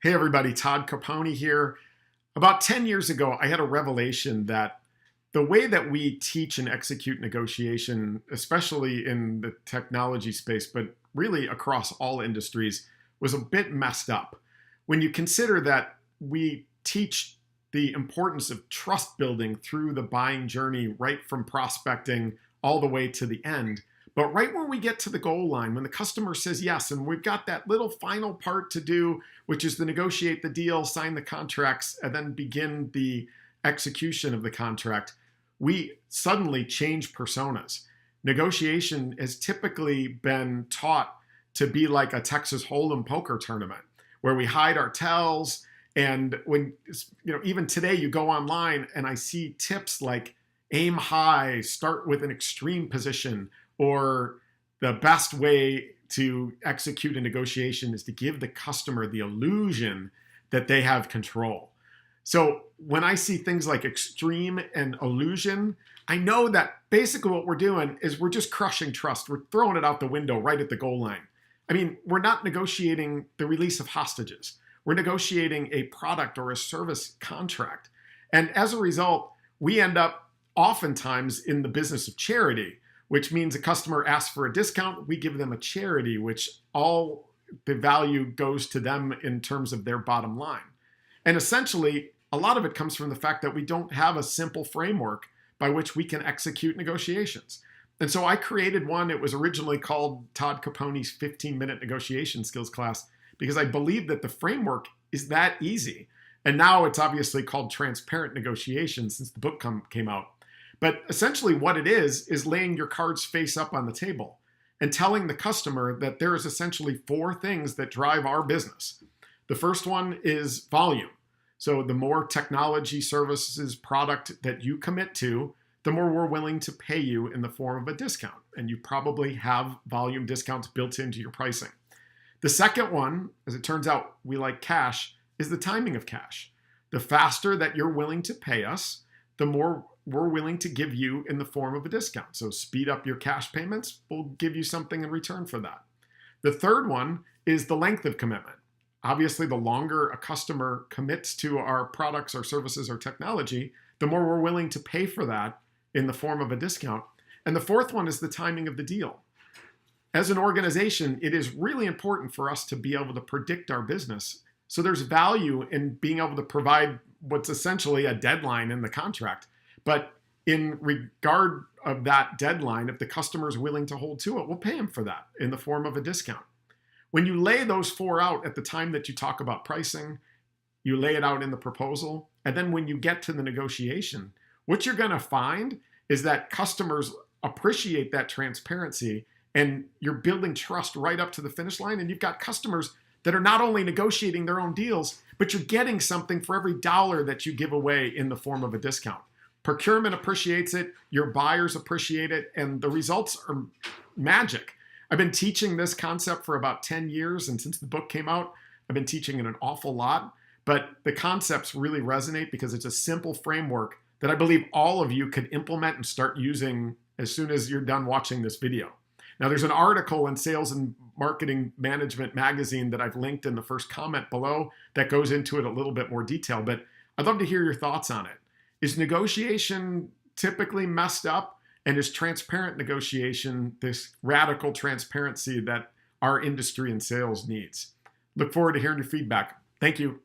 Hey everybody, Todd Capone here. About 10 years ago, I had a revelation that the way that we teach and execute negotiation, especially in the technology space, but really across all industries, was a bit messed up. When you consider that we teach the importance of trust building through the buying journey, right from prospecting all the way to the end. But right when we get to the goal line, when the customer says yes, and we've got that little final part to do, which is to negotiate the deal, sign the contracts, and then begin the execution of the contract, we suddenly change personas. Negotiation has typically been taught to be like a Texas Hold'em poker tournament where we hide our tells. And when, even today you go online and I see tips like aim high, start with an extreme position, or the best way to execute a negotiation is to give the customer the illusion that they have control. So when I see things like extreme and illusion, I know that basically what we're doing is we're just crushing trust. We're throwing it out the window right at the goal line. I mean, we're not negotiating the release of hostages. We're negotiating a product or a service contract. And as a result, we end up oftentimes in the business of charity, which means a customer asks for a discount, we give them a charity, which all the value goes to them in terms of their bottom line. And essentially, a lot of it comes from the fact that we don't have a simple framework by which we can execute negotiations. And so I created one. It was originally called Todd Capone's 15-minute negotiation skills class because I believe that the framework is that easy. And now it's obviously called Transparent Negotiation since the book came out. But essentially what it is laying your cards face up on the table and telling the customer that there is essentially four things that drive our business. The first one is volume. So the more technology, services, product that you commit to, the more we're willing to pay you in the form of a discount. And you probably have volume discounts built into your pricing. The second one, as it turns out, we like cash, is the timing of cash. The faster that you're willing to pay us, the more we're willing to give you in the form of a discount. So speed up your cash payments, we'll give you something in return for that. The third one is the length of commitment. Obviously, the longer a customer commits to our products or services or technology, the more we're willing to pay for that in the form of a discount. And the fourth one is the timing of the deal. As an organization, it is really important for us to be able to predict our business. So there's value in being able to provide what's essentially a deadline in the contract. But in regard of that deadline, if the customer is willing to hold to it, we'll pay him for that in the form of a discount. When you lay those four out at the time that you talk about pricing, you lay it out in the proposal, and then when you get to the negotiation, what you're going to find is that customers appreciate that transparency and you're building trust right up to the finish line. And you've got customers that are not only negotiating their own deals, but you're getting something for every dollar that you give away in the form of a discount. Procurement appreciates it, your buyers appreciate it, and the results are magic. I've been teaching this concept for about 10 years, and since the book came out, I've been teaching it an awful lot. But the concepts really resonate because it's a simple framework that I believe all of you could implement and start using as soon as you're done watching this video. Now, there's an article in Sales and Marketing Management magazine that I've linked in the first comment below that goes into it a little bit more detail, but I'd love to hear your thoughts on it. Is negotiation typically messed up? And is transparent negotiation this radical transparency that our industry and sales needs? Look forward to hearing your feedback. Thank you.